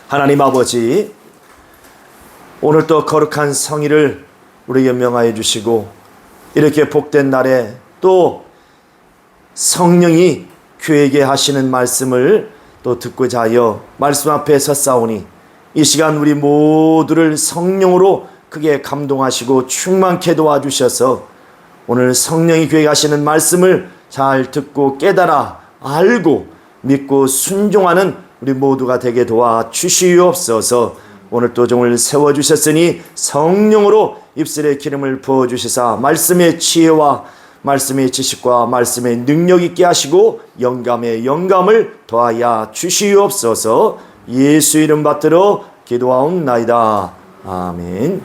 하나님 아버지, 오늘 또 거룩한 성일을 우리에게 명하여 주시고 이렇게 복된 날에 또 성령이 교회에게 하시는 말씀을 또 듣고자 하여 말씀 앞에 섰사오니 이 시간 우리 모두를 성령으로 크게 감동하시고 충만케 도와주셔서 오늘 성령이 교회에 하시는 말씀을 잘 듣고 깨달아 알고 믿고 순종하는 우리 모두가 되게 도와주시옵소서. 오늘 또 종을 세워주셨으니 성령으로 입술에 기름을 부어주시사 말씀의 지혜와 말씀의 지식과 말씀의 능력 있게 하시고 영감의 영감을 더하여 주시옵소서. 예수 이름 받들어 기도하옵나이다. 아멘.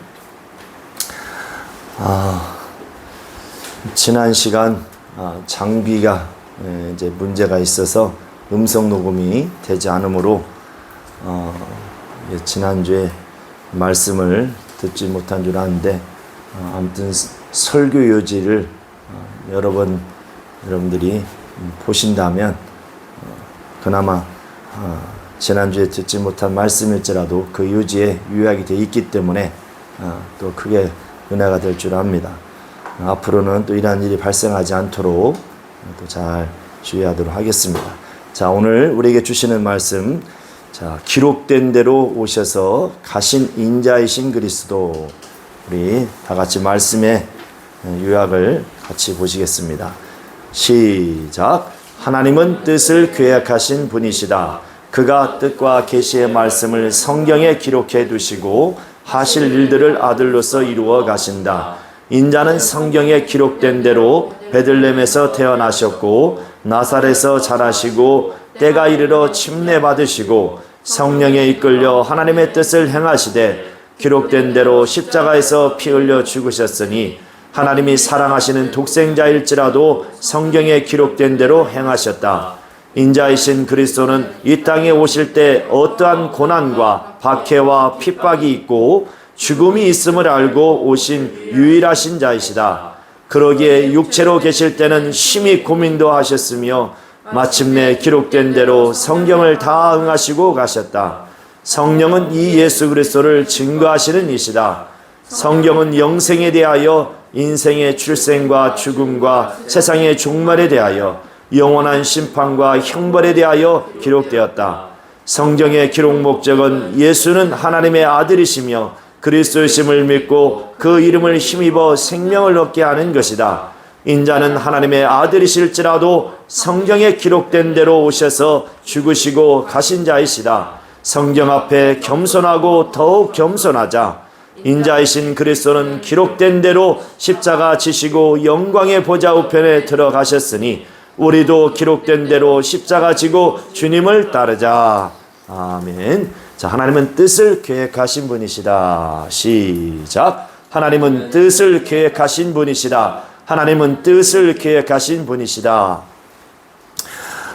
지난 시간 장비가 이제 문제가 있어서 음성 녹음이 되지 않으므로 지난주에 말씀을 듣지 못한 줄 아는데 아무튼 설교 요지를 여러분들이 보신다면 그나마 지난주에 듣지 못한 말씀일지라도 그 요지에 요약이 되어 있기 때문에 또 크게 은혜가 될 줄 압니다. 앞으로는 또 이러한 일이 발생하지 않도록 또 잘 주의하도록 하겠습니다. 자, 오늘 우리에게 주시는 말씀, 자, 기록된 대로 오셔서 가신 인자이신 그리스도, 우리 다 같이 말씀의 요약을 같이 보시겠습니다. 시작. 하나님은 뜻을 계획하신 분이시다. 그가 뜻과 계시의 말씀을 성경에 기록해 두시고 하실 일들을 아들로서 이루어 가신다. 인자는 성경에 기록된 대로 베들레헴에서 태어나셨고 나사렛에서 자라시고 때가 이르러 침례받으시고 성령에 이끌려 하나님의 뜻을 행하시되 기록된 대로 십자가에서 피 흘려 죽으셨으니 하나님이 사랑하시는 독생자일지라도 성경에 기록된 대로 행하셨다. 인자이신 그리스도는 이 땅에 오실 때 어떠한 고난과 박해와 핍박이 있고 죽음이 있음을 알고 오신 유일하신 자이시다. 그러기에 육체로 계실 때는 심히 고민도 하셨으며 마침내 기록된 대로 성경을 다 응하시고 가셨다. 성령은 이 예수 그리스도를 증거하시는 이시다. 성경은 영생에 대하여 인생의 출생과 죽음과 세상의 종말에 대하여 영원한 심판과 형벌에 대하여 기록되었다. 성경의 기록 목적은 예수는 하나님의 아들이시며 그리스도이심을 믿고 그 이름을 힘입어 생명을 얻게 하는 것이다. 인자는 하나님의 아들이실지라도 성경에 기록된 대로 오셔서 죽으시고 가신 자이시다. 성경 앞에 겸손하고 더욱 겸손하자. 인자이신 그리스도는 기록된 대로 십자가 지시고 영광의 보좌 우편에 들어가셨으니 우리도 기록된 대로 십자가 지고 주님을 따르자. 아멘. 자, 하나님은 뜻을 계획하신 분이시다. 시작. 하나님은 뜻을 계획하신 분이시다. 하나님은 뜻을 계획하신 분이시다.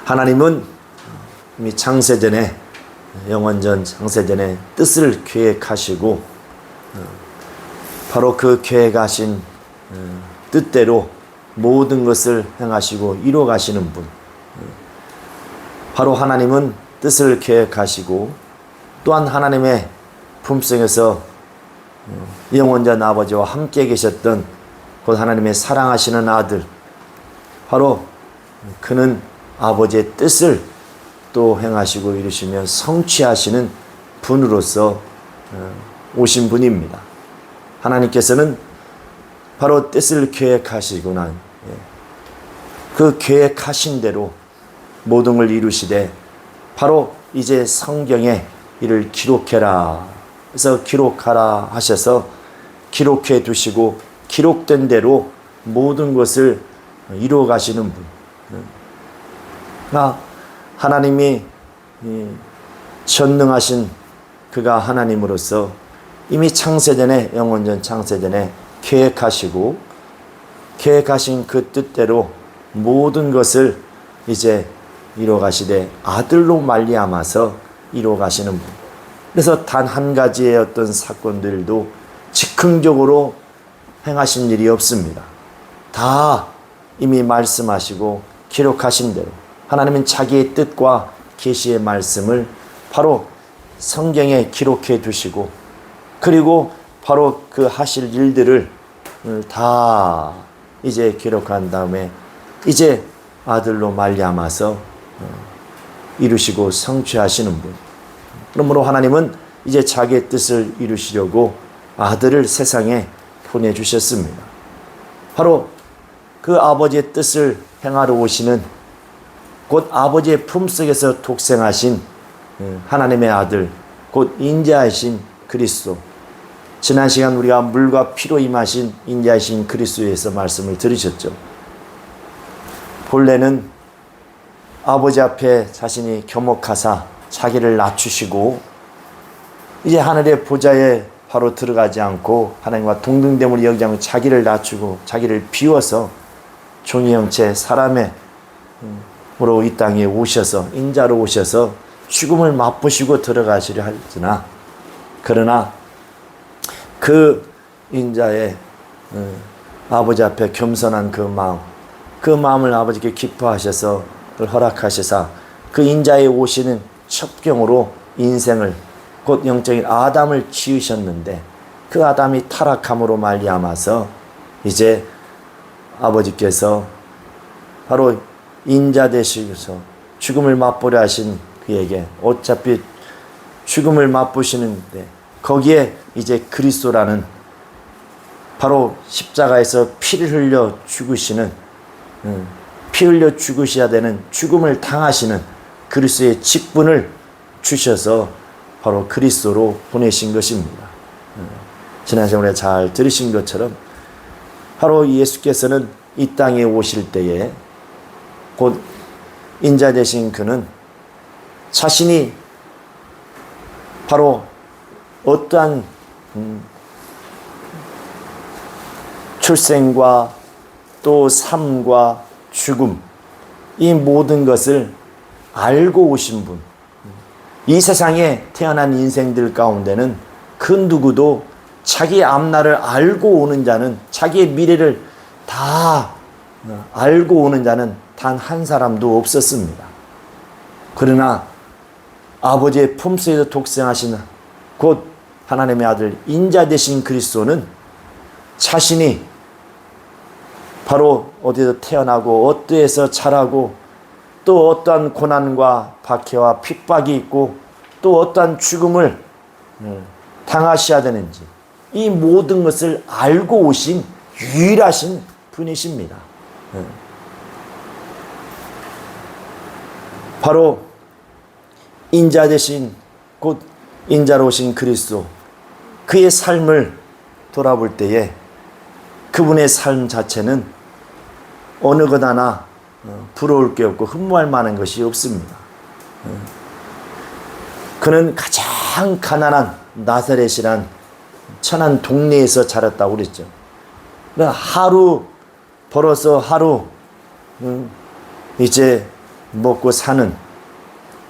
하나님은 이미 창세전에, 영원전 창세전에 뜻을 계획하시고 바로 그 계획하신 뜻대로 모든 것을 행하시고 이루어 가시는 분. 바로 하나님은 뜻을 계획하시고 또한 하나님의 품속에서 영원전 아버지와 함께 계셨던 곧 하나님의 사랑하시는 아들, 바로 그는 아버지의 뜻을 또 행하시고 이루시며 성취하시는 분으로서 오신 분입니다. 하나님께서는 바로 뜻을 계획하시고 난 그 계획하신 대로 모든 걸 이루시되 바로 이제 성경에 이를 기록해라. 그래서 기록하라 하셔서 기록해 두시고 기록된 대로 모든 것을 이루어 가시는 분. 하나님이 전능하신 그가 하나님으로서 이미 창세전에, 영원전 창세전에 계획하시고 계획하신 그 뜻대로 모든 것을 이제 이루어 가시되 아들로 말미암아서 이루어 가시는 분. 그래서 단 한 가지의 어떤 사건들도 즉흥적으로 행하신 일이 없습니다. 다 이미 말씀하시고 기록하신 대로 하나님은 자기의 뜻과 계시의 말씀을 바로 성경에 기록해 두시고, 그리고 바로 그 하실 일들을 다 이제 기록한 다음에 이제 아들로 말미암아서 이루시고 성취하시는 분. 그러므로 하나님은 이제 자기의 뜻을 이루시려고 아들을 세상에 보내주셨습니다. 바로 그 아버지의 뜻을 행하러 오시는, 곧 아버지의 품속에서 독생하신 하나님의 아들, 곧 인자하신 그리스도. 지난 시간 우리가 물과 피로 임하신 인자하신 그리스도에서 말씀을 들으셨죠. 본래는 아버지 앞에 자신이 겸허하사 자기를 낮추시고 이제 하늘의 보좌에 바로 들어가지 않고 하나님과 동등됨을 여기지 않고 자기를 낮추고 자기를 비워서 종의 형체 사람의 으로 이 땅에 오셔서, 인자로 오셔서 죽음을 맛보시고 들어가시려 하였으나, 그러나 그 인자의 아버지 앞에 겸손한 그 마음을 아버지께 기뻐하셔서 그걸 허락하시사 그 인자에 오시는 첩경으로 인생을, 곧 영적인 아담을 지으셨는데, 그 아담이 타락함으로 말미암아서 이제 아버지께서 바로 인자 되시고서 죽음을 맛보려 하신 그에게, 어차피 죽음을 맛보시는데 거기에 이제 그리스도라는 바로 십자가에서 피를 흘려 죽으시는, 피 흘려 죽으셔야 되는 죽음을 당하시는 그리스도의 직분을 주셔서 바로 그리스도로 보내신 것입니다. 지난 시간에 잘 들으신 것처럼 바로 예수께서는 이 땅에 오실 때에 곧 인자 되신 그는 자신이 바로 어떠한 출생과 또 삶과 죽음, 이 모든 것을 알고 오신 분. 이 세상에 태어난 인생들 가운데는 그 누구도 자기의 앞날을 알고 오는 자는, 자기의 미래를 다 알고 오는 자는 단 한 사람도 없었습니다. 그러나 아버지의 품속에서 독생하신 곧 하나님의 아들 인자 되신 그리스도는 자신이 바로 어디서 태어나고 어디에서 자라고 또 어떠한 고난과 박해와 핍박이 있고 또 어떠한 죽음을 당하셔야 되는지, 이 모든 것을 알고 오신 유일하신 분이십니다. 바로 인자 되신, 곧 인자로 오신 그리스도, 그의 삶을 돌아볼 때에 그분의 삶 자체는 어느 것 하나 부러울 게 없고 흠모할 만한 것이 없습니다. 그는 가장 가난한 나사렛이란 천한 동네에서 자랐다고 그랬죠. 하루 벌어서 하루 이제 먹고 사는,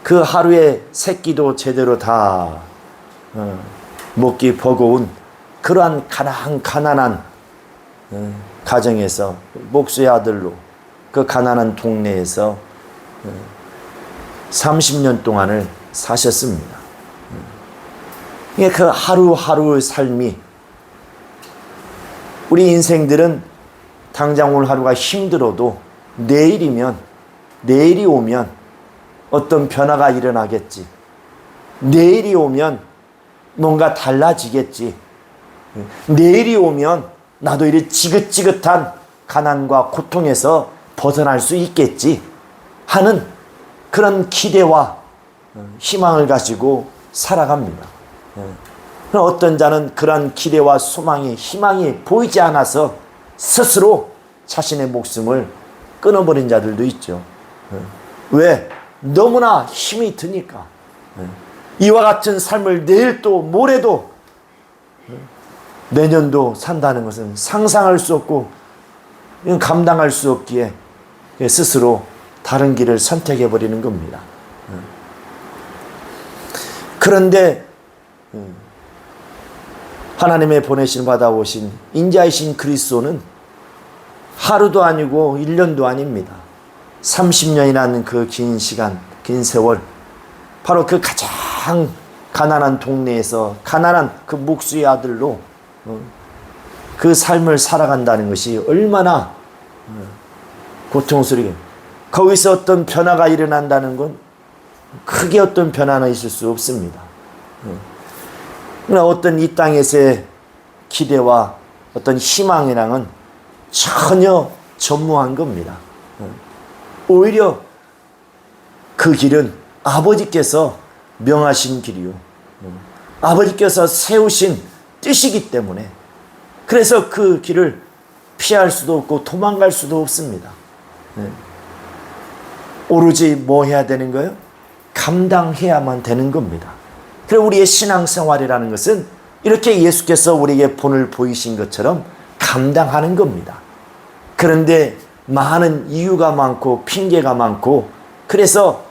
그 하루의 새끼도 제대로 다 먹기 버거운 그러한 가난한 가정에서 목수의 아들로 그 가난한 동네에서 30년 동안을 사셨습니다. 그 하루하루의 삶이, 우리 인생들은 당장 오늘 하루가 힘들어도 내일이 오면 어떤 변화가 일어나겠지. 내일이 오면 뭔가 달라지겠지. 내일이 오면 나도 이런 지긋지긋한 가난과 고통에서 벗어날 수 있겠지 하는 그런 기대와 희망을 가지고 살아갑니다. 어떤 자는 그런 기대와 소망이, 희망이 보이지 않아서 스스로 자신의 목숨을 끊어버린 자들도 있죠. 왜? 너무나 힘이 드니까. 이와 같은 삶을 내일도 모레도 내년도 산다는 것은 상상할 수 없고 감당할 수 없기에 스스로 다른 길을 선택해버리는 겁니다. 그런데 하나님의 보내신 받아오신 인자이신 그리스도는 하루도 아니고 1년도 아닙니다. 30년이라는 그 긴 시간, 긴 세월, 바로 그 가장 가난한 동네에서 가난한 그 목수의 아들로 그 삶을 살아간다는 것이 얼마나 고통스럽게, 거기서 어떤 변화가 일어난다는 건 크게 어떤 변화는 있을 수 없습니다. 그러나 어떤 이 땅에서의 기대와 어떤 희망이랑은 전혀 전무한 겁니다. 오히려 그 길은 아버지께서 명하신 길이요, 아버지께서 세우신 뜻이기 때문에, 그래서 그 길을 피할 수도 없고 도망갈 수도 없습니다. 오로지 뭐 해야 되는 거예요? 감당해야만 되는 겁니다. 그리고 우리의 신앙생활이라는 것은 이렇게 예수께서 우리에게 본을 보이신 것처럼 감당하는 겁니다. 그런데 많은 이유가 많고 핑계가 많고, 그래서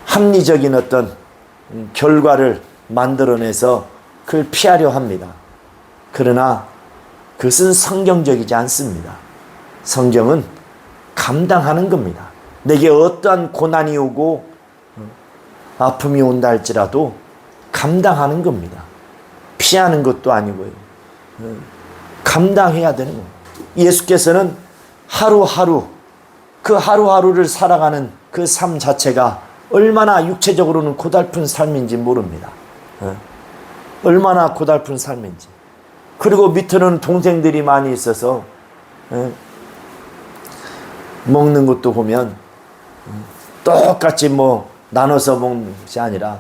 합리적인 어떤 결과를 만들어내서 그걸 피하려 합니다. 그러나 그것은 성경적이지 않습니다. 성경은 감당하는 겁니다. 내게 어떠한 고난이 오고 아픔이 온다 할지라도 감당하는 겁니다. 피하는 것도 아니고요. 감당해야 되는 겁니다. 예수께서는 하루하루, 그 하루하루를 살아가는 그 삶 자체가 얼마나 육체적으로는 고달픈 삶인지 모릅니다. 얼마나 고달픈 삶인지. 그리고 밑에는 동생들이 많이 있어서 먹는 것도 보면 똑같이 뭐 나눠서 먹는 것이 아니라,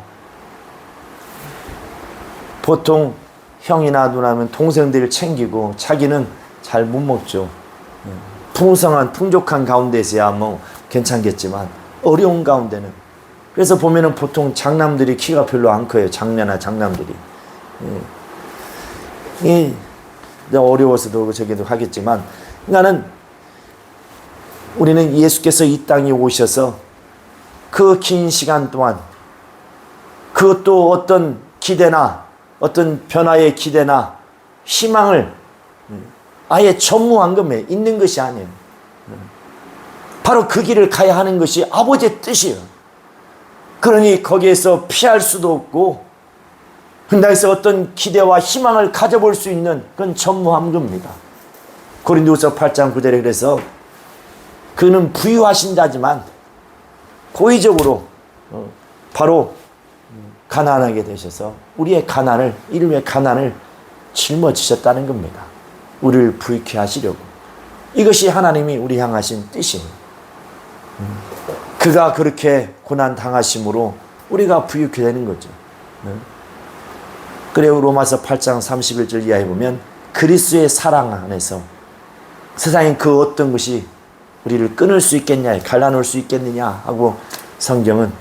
보통 형이나 누나면 동생들을 챙기고 자기는 잘 못 먹죠. 풍성한 풍족한 가운데서야 뭐 괜찮겠지만 어려운 가운데는, 그래서 보면은 보통 장남들이 키가 별로 안 커요. 장녀나 장남들이. 어려워서도 저기도 하겠지만, 그러니까는 우리는 예수께서 이 땅에 오셔서 그 긴 시간 동안 그것도 어떤 기대나 어떤 변화의 기대나 희망을 아예 전무한 겁니다. 있는 것이 아니에요. 바로 그 길을 가야 하는 것이 아버지의 뜻이에요. 그러니 거기에서 피할 수도 없고, 나에서 어떤 기대와 희망을 가져볼 수 있는 그건 전무한 겁니다. 고린도후서 8장 9절에 그래서 그는 부유하신다지만 고의적으로 바로 가난하게 되셔서 우리의 가난을, 이름의 가난을 짊어지셨다는 겁니다. 우리를 부유케 하시려고. 이것이 하나님이 우리 향하신 뜻입니다. 그가 그렇게 고난 당하심으로 우리가 부유케 되는 거죠. 그래요. 로마서 8장 31절 이하에 보면 그리스도의 사랑 안에서 세상에 그 어떤 것이 우리를 끊을 수 있겠냐, 갈라놓을 수 있겠느냐 하고 성경은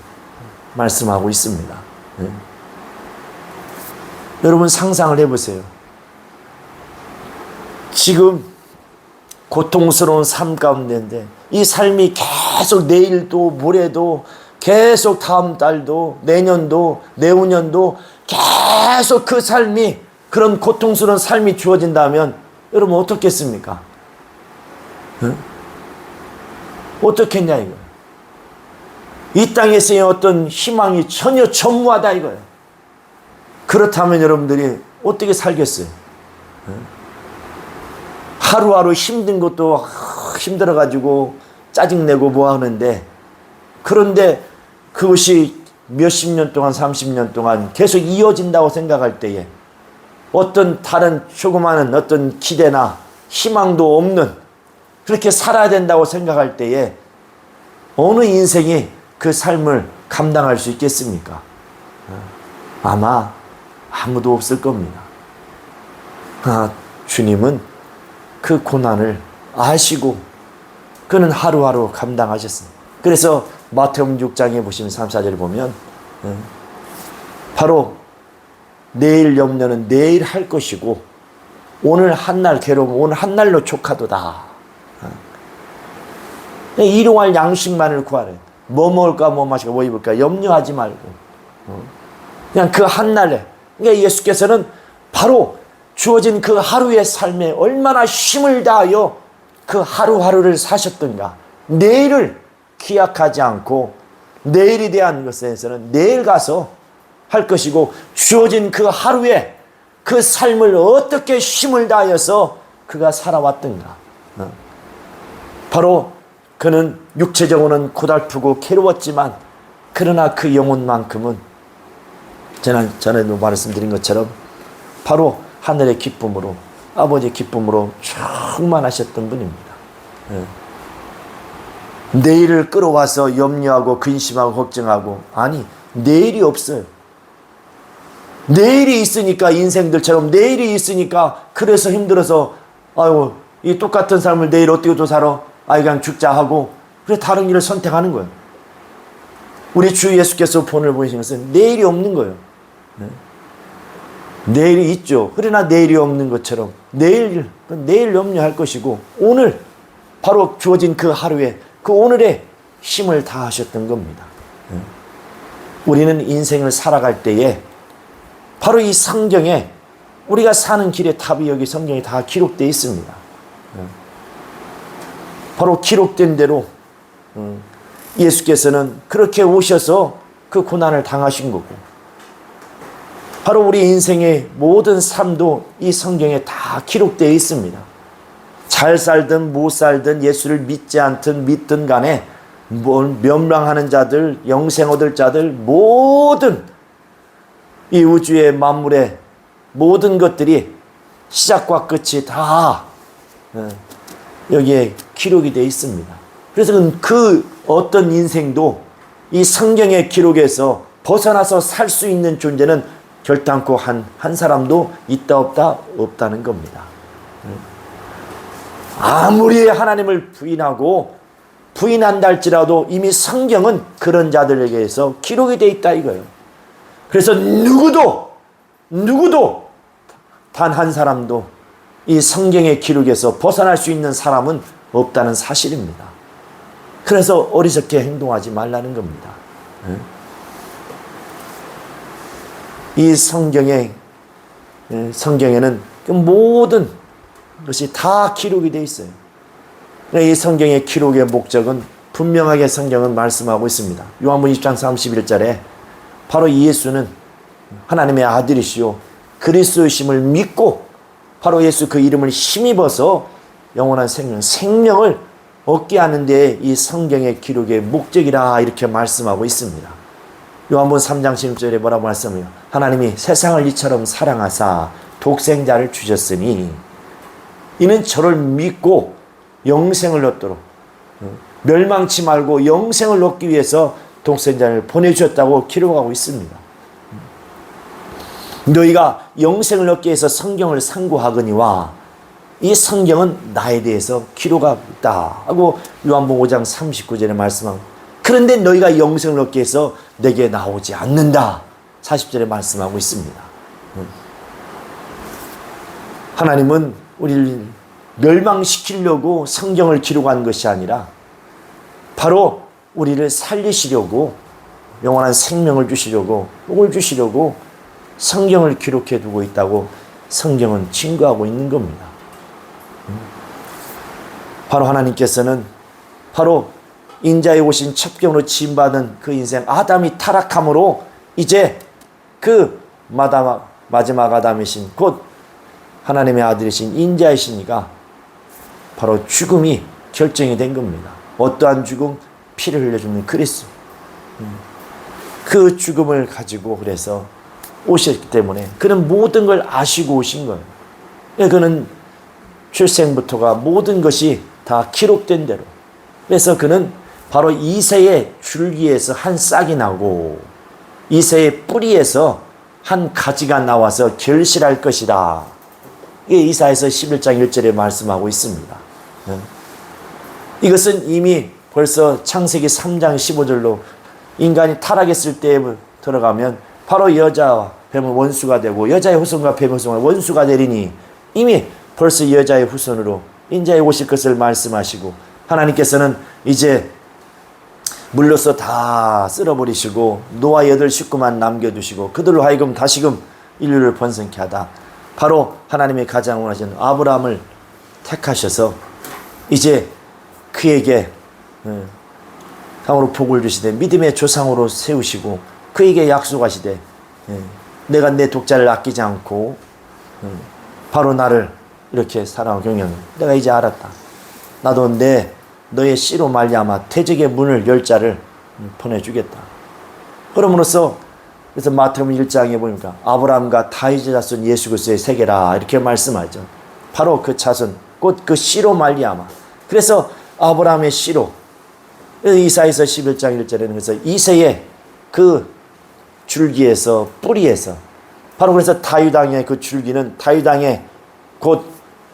말씀하고 있습니다. 여러분 상상을 해보세요. 지금 고통스러운 삶 가운데인데 이 삶이 계속 내일도 모레도 계속 다음 달도 내년도 내후년도 계속 그 삶이, 그런 고통스러운 삶이 주어진다면 여러분 어떻겠습니까? 어떻겠냐 이거예요. 이 땅에서의 어떤 희망이 전혀 전무하다 이거예요. 그렇다면 여러분들이 어떻게 살겠어요? 하루하루 힘든 것도 힘들어가지고 짜증내고 뭐 하는데, 그런데 그것이 몇십 년 동안 30년 동안 계속 이어진다고 생각할 때에 어떤 다른 조그마한 어떤 기대나 희망도 없는, 그렇게 살아야 된다고 생각할 때에 어느 인생이 그 삶을 감당할 수 있겠습니까? 아마 아무도 없을 겁니다. 주님은 그 고난을 아시고 그는 하루하루 감당하셨습니다. 그래서 마태복음 6장에 보시면 3, 4절을 보면 바로 내일 염려는 내일 할 것이고 오늘 한날 괴로움 오늘 한날로 족하도다. 일용할 양식만을 구하래. 뭐 먹을까 뭐 마실까 뭐 입을까 염려하지 말고 그냥 그 한날에, 그러니까 예수께서는 바로 주어진 그 하루의 삶에 얼마나 힘을 다하여 그 하루하루를 사셨던가. 내일을 기약하지 않고 내일에 대한 것에서는 내일 가서 할 것이고 주어진 그 하루에 그 삶을 어떻게 힘을 다하여서 그가 살아왔던가. 바로 그는 육체적으로는 고달프고 괴로웠지만 그러나 그 영혼만큼은 전에도 말씀드린 것처럼 바로 하늘의 기쁨으로 아버지의 기쁨으로 충만하셨던 분입니다. 내일을 끌어와서 염려하고 근심하고 걱정하고, 아니 내일이 없어요. 내일이 있으니까 인생들처럼 내일이 있으니까 그래서 힘들어서 아유 이 똑같은 삶을 내일 어떻게 또 살아? 아이 그냥 죽자 하고 그래 다른 일을 선택하는 거예요. 우리 주 예수께서 본을 보이신 것은 내일이 없는 거예요. 내일이 있죠. 그러나 내일이 없는 것처럼 내일 염려할 것이고 오늘 바로 주어진 그 하루에 그 오늘에 힘을 다하셨던 겁니다. 우리는 인생을 살아갈 때에 바로 이 성경에 우리가 사는 길의 답이 여기 성경에 다 기록되어 있습니다. 바로 기록된 대로 예수께서는 그렇게 오셔서 그 고난을 당하신 거고 바로 우리 인생의 모든 삶도 이 성경에 다 기록되어 있습니다. 잘 살든 못 살든 예수를 믿지 않든 믿든 간에 멸망하는 자들, 영생 얻을 자들, 모든 이 우주의 만물의 모든 것들이 시작과 끝이 다 여기에 기록이 되어 있습니다. 그래서 그 어떤 인생도 이 성경의 기록에서 벗어나서 살 수 있는 존재는 결단코 한 사람도 있다 없다 없다는 겁니다. 아무리 하나님을 부인한다 할지라도 이미 성경은 그런 자들에게서 기록이 되어 있다 이거예요. 그래서 누구도 단 한 사람도 이 성경의 기록에서 벗어날 수 있는 사람은 없다는 사실입니다. 그래서 어리석게 행동하지 말라는 겁니다. 이 성경에는 그 모든 것이 다 기록이 되어 있어요. 이 성경의 기록의 목적은 분명하게 성경은 말씀하고 있습니다. 요한복음 20장 31절에 바로 예수는 하나님의 아들이시요 그리스도이심을 믿고 바로 예수 그 이름을 힘입어서 영원한 생명을 얻게 하는 데 이 성경의 기록의 목적이라 이렇게 말씀하고 있습니다. 요한복음 3장 16절에 뭐라고 말씀해요? 하나님이 세상을 이처럼 사랑하사 독생자를 주셨으니 이는 저를 믿고 영생을 얻도록 멸망치 말고 영생을 얻기 위해서 독생자를 보내주셨다고 기록하고 있습니다. 너희가 영생을 얻기 위해서 성경을 상고하거니와 이 성경은 나에 대해서 기록하고 있다 하고 요한복음 5장 39절에 말씀하고 그런데 너희가 영생을 얻기 위해서 내게 나오지 않는다 40절에 말씀하고 있습니다. 하나님은 우리를 멸망시키려고 성경을 기록한 것이 아니라 바로 우리를 살리시려고 영원한 생명을 주시려고 복을 주시려고 성경을 기록해 두고 있다고 성경은 증거하고 있는 겁니다. 바로 하나님께서는 바로 인자에 오신 첩경으로 지음받은 그 인생 아담이 타락함으로 이제 그 마지막 아담이신 곧 하나님의 아들이신 인자이시니까 바로 죽음이 결정이 된 겁니다. 어떠한 죽음? 피를 흘려 죽는 그리스도. 그 죽음을 가지고 그래서 오셨기 때문에 그는 모든 걸 아시고 오신 거예요. 그는 출생부터가 모든 것이 다 기록된 대로. 그래서 그는 바로 이새의 줄기에서 한 싹이 나고 이새의 뿌리에서 한 가지가 나와서 결실할 것이다. 이게 이사야서 11장 1절에 말씀하고 있습니다. 이것은 이미 벌써 창세기 3장 15절로 인간이 타락했을 때에 들어가면 바로 여자와 뱀은 원수가 되고 여자의 후손과 뱀의 후손은 원수가 되리니 이미 벌써 여자의 후손으로 인자에 오실 것을 말씀하시고 하나님께서는 이제 물로서 다 쓸어버리시고 노아 8 식구만 남겨두시고 그들로 하여금 다시금 인류를 번성케 하다. 바로 하나님의 가장 원하시는 아브라함을 택하셔서 이제 그에게 상으로 복을 주시되 믿음의 조상으로 세우시고 그에게 약속하시되 내가 내 독자를 아끼지 않고 바로 나를 이렇게 사랑하고 경영. 내가 이제 알았다. 나도 너의 씨로 말미암아 태적의 문을 열 자를 보내주겠다. 그럼으로써 그래서 마태복음 1장에 보니까 아브라함과 다윗의 자손 예수 그리스도의 세계라 이렇게 말씀하죠. 바로 그 자손 곧 그 씨로 말미암아. 그래서 아브라함의 씨로 이사야서 11장 1절에는 그래서 이새의 그 줄기에서 뿌리에서 바로 그래서 다윗 왕의 그 줄기는 다윗 왕의 곧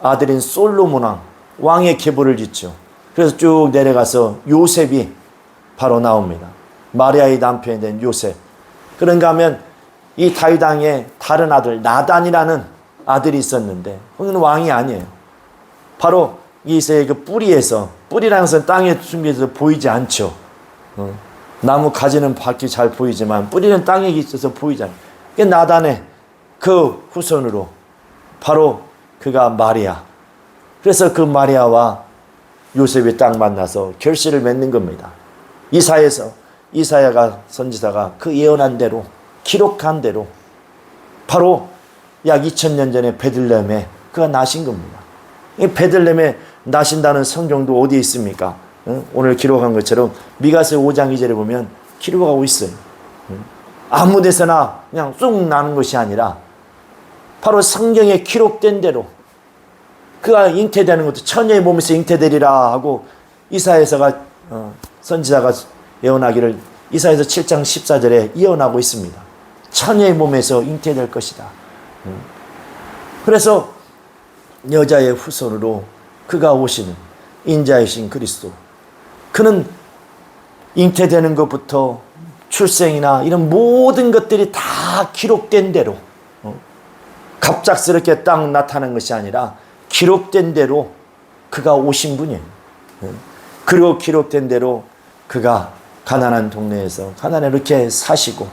아들인 솔로몬 왕의 계보를 짓죠. 그래서 쭉 내려가서 요셉이 바로 나옵니다. 마리아의 남편이 된 요셉. 그런가 하면 이 다윗 왕의 다른 아들 나단이라는 아들이 있었는데 그는 왕이 아니에요. 바로 이새의 그 뿌리에서, 뿌리라는 것은 땅에 숨겨서 보이지 않죠. 나무 가지는 밖이 잘 보이지만 뿌리는 땅에 있어서 보이지 않아요. 나단의 그 후손으로 바로 그가 마리아. 그래서 그 마리아와 요셉이 딱 만나서 결실을 맺는 겁니다. 이사야가 선지자가 그 예언한 대로 기록한 대로 바로 약 2000년 전에 베들레헴에 그가 나신 겁니다. 이 베들레헴에 나신다는 성경도 어디에 있습니까? 오늘 기록한 것처럼 미가서 5장 2절에 보면 기록하고 있어요. 아무 데서나 그냥 쑥 나는 것이 아니라 바로 성경에 기록된 대로 그가 잉태되는 것도 처녀의 몸에서 잉태되리라 하고 이사야서가 선지자가 예언하기를 이사야서 7장 14절에 예언하고 있습니다. 처녀의 몸에서 잉태될 것이다. 그래서 여자의 후손으로 그가 오시는 인자이신 그리스도. 그는 잉태되는 것부터 출생이나 이런 모든 것들이 다 기록된 대로 갑작스럽게 딱 나타난 것이 아니라 기록된 대로 그가 오신 분이에요. 그리고 기록된 대로 그가 가난한 동네에서 가난에 이렇게 사시고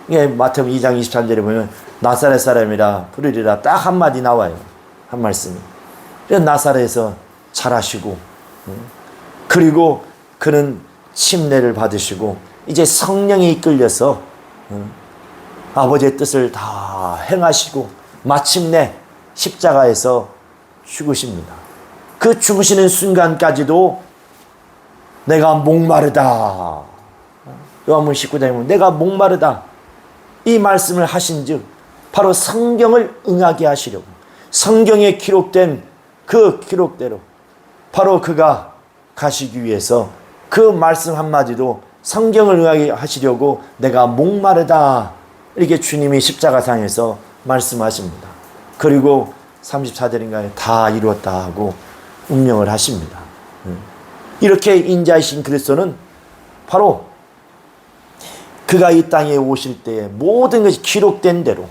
이게 마태복음 2장 23절에 보면 나사렛 사람이라 부르리라 딱 한마디 나와요. 한 말씀이. 나사렛에서 자라시고 그리고 그는 침례를 받으시고 이제 성령에 이끌려서 아버지의 뜻을 다 행하시고 마침내 십자가에서 죽으십니다. 그 죽으시는 순간까지도 내가 목마르다. 요한복음 19장에 보면 내가 목마르다. 이 말씀을 하신 즉 바로 성경을 응하게 하시려고 성경에 기록된 그 기록대로 바로 그가 가시기 위해서 그 말씀 한마디도 성경을 응하게 하시려고 내가 목마르다. 이렇게 주님이 십자가상에서 말씀하십니다. 그리고 34절인가에 다 이루었다 하고 운명을 하십니다. 이렇게 인자이신 그리스도는 바로 그가 이 땅에 오실 때에 모든 것이 기록된 대로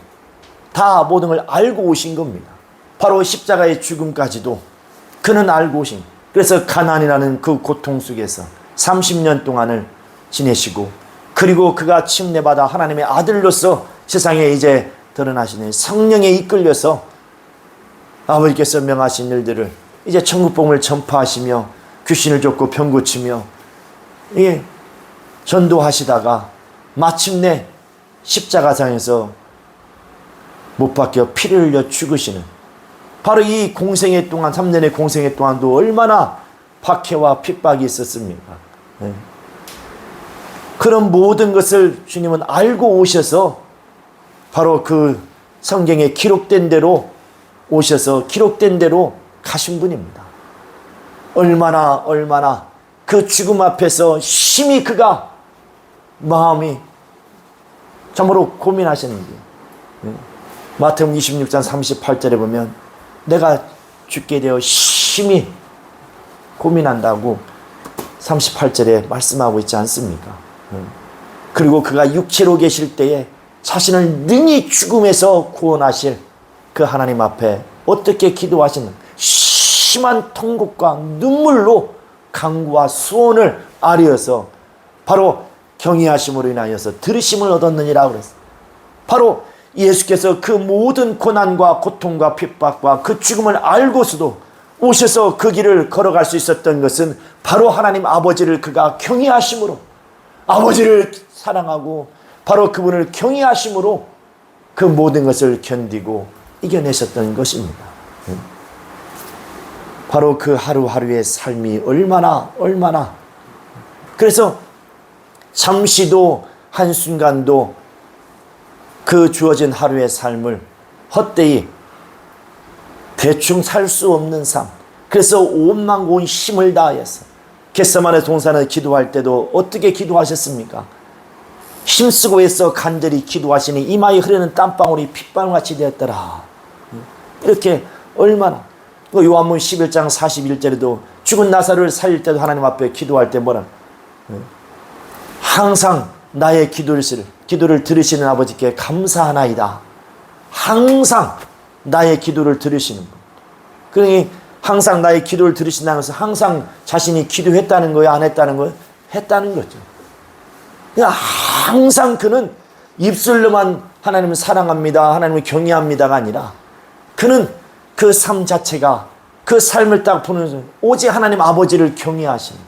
다 모든 걸 알고 오신 겁니다. 바로 십자가의 죽음까지도 그는 알고 오신. 그래서 가난이라는 그 고통 속에서 30년 동안을 지내시고 그리고 그가 침례받아 하나님의 아들로서 세상에 이제 드러나시는 성령에 이끌려서 아버지께서 명하신 일들을 이제 천국복음을 전파하시며 귀신을 쫓고 병 고치며 전도하시다가 마침내 십자가상에서 못 박혀 피를 흘려 죽으시는 바로 이 공생애 동안 3년의 공생애 동안도 얼마나 박해와 핍박이 있었습니까? 그런 모든 것을 주님은 알고 오셔서 바로 그 성경에 기록된 대로 오셔서 기록된 대로 가신 분입니다. 얼마나 그 죽음 앞에서 심히 그가 마음이 참으로 고민하셨는지 마태복음 26장 38절에 보면 내가 죽게 되어 심히 고민한다고 38절에 말씀하고 있지 않습니까? 그리고 그가 육체로 계실 때에 자신을 능히 죽음에서 구원하실 그 하나님 앞에 어떻게 기도하시는 심한 통곡과 눈물로 간구와 수원을 아뢰어서 바로 경외하심으로 인하여서 들으심을 얻었느니라 그랬어요. 바로 예수께서 그 모든 고난과 고통과 핍박과 그 죽음을 알고서도 오셔서 그 길을 걸어갈 수 있었던 것은 바로 하나님 아버지를 그가 경외하심으로 아버지를 사랑하고 바로 그분을 경외하심으로 그 모든 것을 견디고 이겨내셨던 것입니다. 바로 그 하루하루의 삶이 얼마나 그래서 잠시도 한순간도 그 주어진 하루의 삶을 헛되이 대충 살 수 없는 삶. 그래서 온망고운 힘을 다하여서 겟세마네 동산에 기도할 때도 어떻게 기도하셨습니까? 힘쓰고 해서 간절히 기도하시니 이마에 흐르는 땀방울이 핏방울같이 되었더라. 이렇게 얼마나 요한복음 11장 41절에도 죽은 나사로를 살릴 때도 하나님 앞에 기도할 때 뭐라 항상 나의 기도를 들으시는 아버지께 감사하나이다. 항상 나의 기도를 들으시는 분. 그러니 항상 나의 기도를 들으신다는 것은 항상 자신이 기도했다는 거예요? 안 했다는 거예요? 했다는 거죠. 그냥 항상 그는 입술로만 하나님을 사랑합니다, 하나님을 경외합니다가 아니라 그는 그 삶 자체가 그 삶을 딱 보는 순간 오직 하나님 아버지를 경외하시는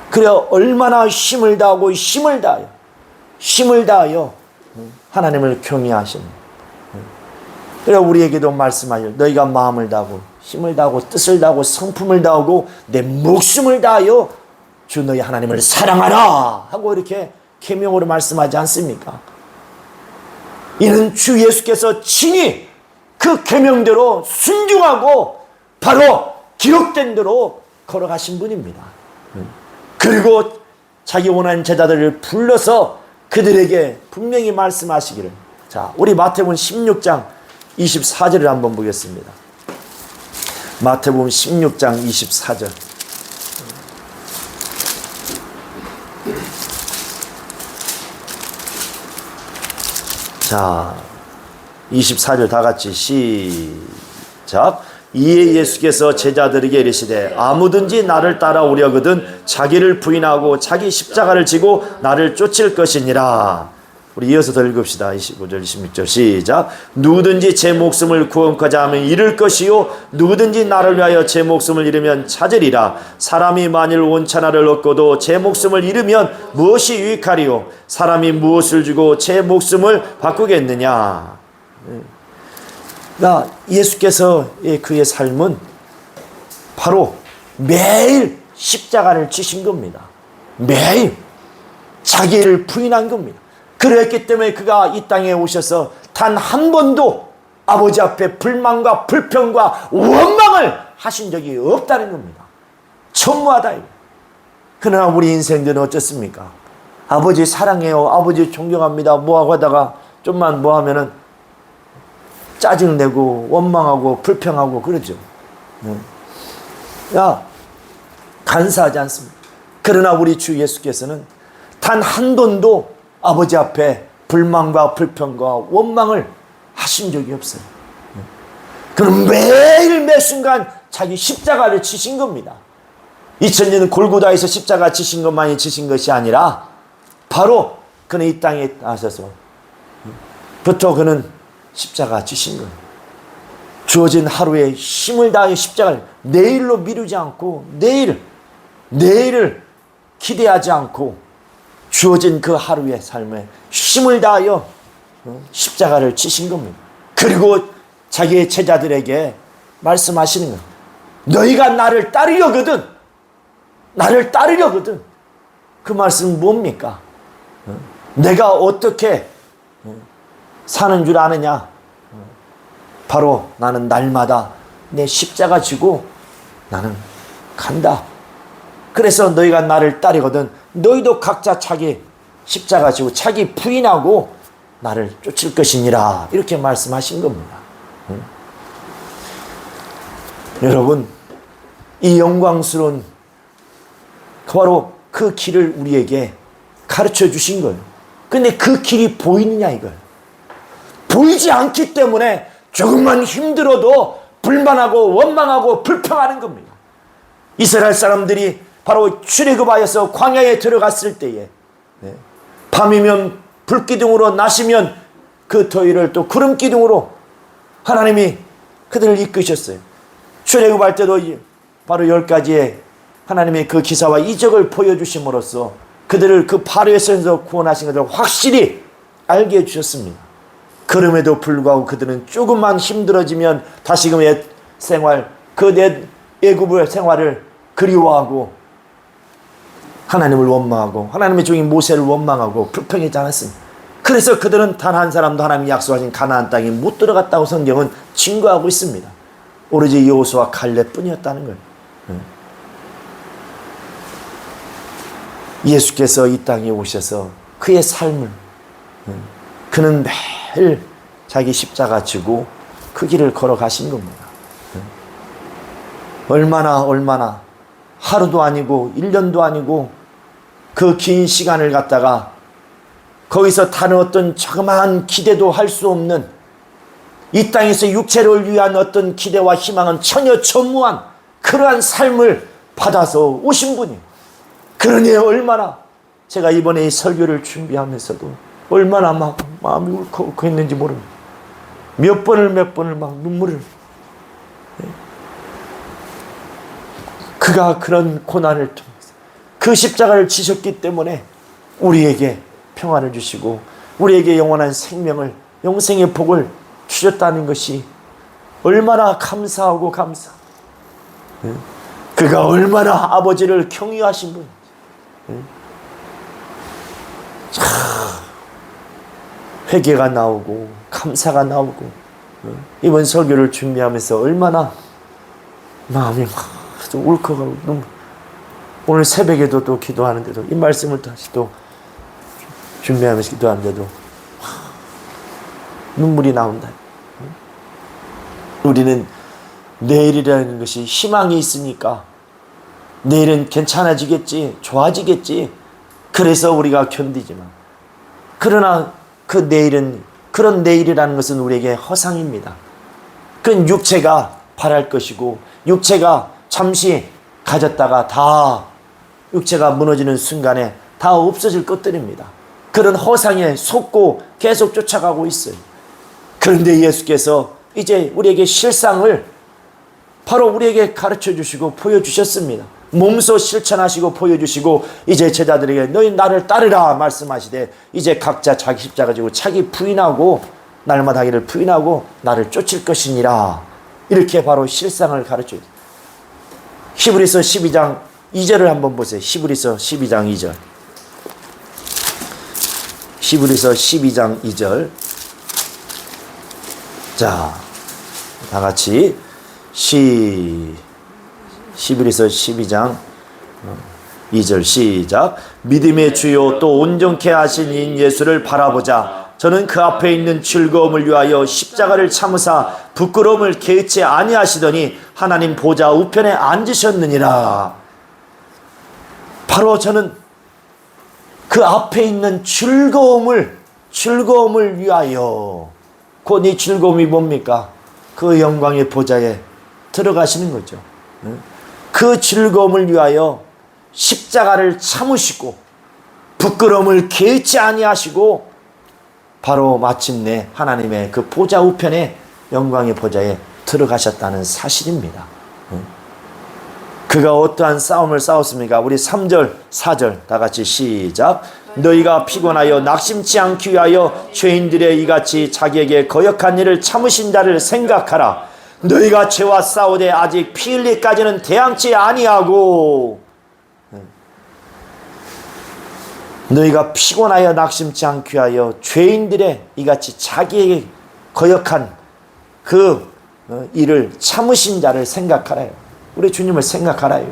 그래 얼마나 힘을 다하여 하나님을 경외하시는 그래 우리에게도 말씀하여 너희가 마음을 다하고 힘을 다하고 뜻을 다하고 성품을 다하고 내 목숨을 다하여 주 너희 하나님을 사랑하라 하고 이렇게 계명으로 말씀하지 않습니까? 이는 주 예수께서 친히 그 계명대로 순종하고 바로 기록된 대로 걸어가신 분입니다. 그리고 자기 원하는 제자들을 불러서 그들에게 분명히 말씀하시기를. 자, 우리 마태복음 16장 24절을 한번 보겠습니다. 마태복음 16장 24절. 자, 24절 다 같이 시작. 이에 예수께서 제자들에게 이르시되 아무든지 나를 따라오려거든 자기를 부인하고 자기 십자가를 지고 나를 쫓을 것이니라. 우리 이어서 더 읽읍시다. 25절 26절 시작. 누구든지 제 목숨을 구원하고자 하면 잃을 것이요 누구든지 나를 위하여 제 목숨을 잃으면 찾으리라. 사람이 만일 온천하를 얻고도 제 목숨을 잃으면 무엇이 유익하리요? 사람이 무엇을 주고 제 목숨을 바꾸겠느냐. 그러니까 예수께서의 그의 삶은 바로 매일 십자가를 지신 겁니다. 매일 자기를 부인한 겁니다. 그랬기 때문에 그가 이 땅에 오셔서 단 한 번도 아버지 앞에 불만과 불평과 원망을 하신 적이 없다는 겁니다. 천무하다. 그러나 우리 인생들은 어떻습니까? 아버지 사랑해요, 아버지 존경합니다 뭐하고 하다가 좀만 뭐하면은 짜증내고 원망하고 불평하고 그러죠. 간사하지 않습니다. 그러나 우리 주 예수께서는 단 한 번도 아버지 앞에 불만과 불평과 원망을 하신 적이 없어요. 그는 매일 매 순간 자기 십자가를 지신 겁니다. 2000년 골고다에서 십자가 지신 것만이 지신 것이 아니라 바로 그는 이 땅에 나서서 부터 그는 십자가 지신 거예요. 주어진 하루에 힘을 다해 십자가를 내일로 미루지 않고 내일을 기대하지 않고 주어진 그 하루의 삶에 힘을 다하여 십자가를 지신 겁니다. 그리고 자기의 제자들에게 말씀하시는 거예요. 너희가 나를 따르려거든 그 말씀은 뭡니까? 내가 어떻게 사는 줄 아느냐? 바로 나는 날마다 내 십자가 지고 나는 간다. 그래서 너희가 나를 따르거든 너희도 각자 자기 십자가 지고 자기 부인하고 나를 쫓을 것이니라. 이렇게 말씀하신 겁니다. 여러분, 이 영광스러운 바로 그 길을 우리에게 가르쳐 주신 거예요. 근데 그 길이 보이느냐 이거예요. 보이지 않기 때문에 조금만 힘들어도 불만하고 원망하고 불평하는 겁니다. 이스라엘 사람들이 바로 출애굽하여서 광야에 들어갔을 때에 밤이면 불기둥으로 낮이면 그 더위를 또 구름기둥으로 하나님이 그들을 이끄셨어요. 출애굽할 때도 바로 10가지의 하나님의 그 기사와 이적을 보여주심으로써 그들을 그 바로의 손에서 구원하신 것을 확실히 알게 해주셨습니다. 그럼에도 불구하고 그들은 조금만 힘들어지면 다시금 옛 생활, 그 옛 애굽의 생활을 그리워하고 하나님을 원망하고 하나님의 종인 모세를 원망하고 불평하지 않았습니다. 그래서 그들은 단 한 사람도 하나님이 약속하신 가나안 땅에 못 들어갔다고 성경은 증거하고 있습니다. 오로지 여호수아 갈렙뿐이었다는 거예요. 예수께서 이 땅에 오셔서 그의 삶을, 그는 매일 자기 십자가 지고 그 길을 걸어가신 겁니다. 얼마나 하루도 아니고 1년도 아니고 그 긴 시간을 갖다가 거기서 다른 어떤 자그마한 기대도 할 수 없는, 이 땅에서 육체를 위한 어떤 기대와 희망은 전혀 전무한 그러한 삶을 받아서 오신 분이에요. 그러니 얼마나 제가 이번에 이 설교를 준비하면서도 얼마나 막 마음이 울컥울컥 했는지 모릅니다. 몇 번을 막 눈물을. 그가 그런 고난을 통해서 그 십자가를 지셨기 때문에 우리에게 평안을 주시고 우리에게 영원한 생명을, 영생의 복을 주셨다는 것이 얼마나 감사하고 그가 얼마나 아버지를 경유하신 분. 회개가 나오고 감사가 나오고 이번 설교를 준비하면서 얼마나 마음이 막 울컥하고 오늘 새벽에도 또 기도하는데도 이 말씀을 다시 또 준비하면서 기도하는데도 눈물이 나온다. 우리는 내일이라는 것이 희망이 있으니까 내일은 괜찮아지겠지, 좋아지겠지, 그래서 우리가 견디지만, 그러나 그 내일은, 그런 내일이라는 것은 우리에게 허상입니다. 그건 육체가 바랄 것이고 육체가 잠시 가졌다가 다 육체가 무너지는 순간에 다 없어질 것들입니다. 그런 허상에 속고 계속 쫓아가고 있어요. 그런데 예수께서 이제 우리에게 실상을 바로 우리에게 가르쳐 주시고 보여주셨습니다. 몸소 실천하시고 보여주시고 이제 제자들에게 너희 나를 따르라 말씀하시되 이제 각자 자기 십자가 지고 자기 부인하고 날마다 자기를 부인하고 나를 쫓을 것이니라. 이렇게 바로 실상을 가르쳐요. 히브리서 12장 2절을 한번 보세요. 히브리서 12장 2절. 히브리서 12장 2절. 자, 다 같이 히브리서 12장 2절 시작. 믿음의 주요 또 온전케 하신 인 예수를 바라보자. 저는 그 앞에 있는 즐거움을 위하여 십자가를 참으사 부끄러움을 개의치 아니하시더니 하나님 보좌 우편에 앉으셨느니라. 바로 저는 그 앞에 있는 즐거움을 위하여, 곧 이 즐거움이 뭡니까? 그 영광의 보좌에 들어가시는 거죠. 그 즐거움을 위하여 십자가를 참으시고 부끄러움을 개의치 아니하시고 바로 마침내 하나님의 그 보좌 우편에, 영광의 보좌에 들어가셨다는 사실입니다. 그가 어떠한 싸움을 싸웠습니까? 우리 3절 4절 다 같이 시작. 너희가 피곤하여 낙심치 않기 위하여 죄인들의 이같이 자기에게 거역한 일을 참으신 자를 생각하라. 너희가 죄와 싸우되 아직 피 흘리기까지는 대항치 아니하고, 너희가 피곤하여 낙심치 않기 위하여 죄인들의 이같이 자기에게 거역한 그 일을 참으신 자를 생각하라요. 우리 주님을 생각하라요.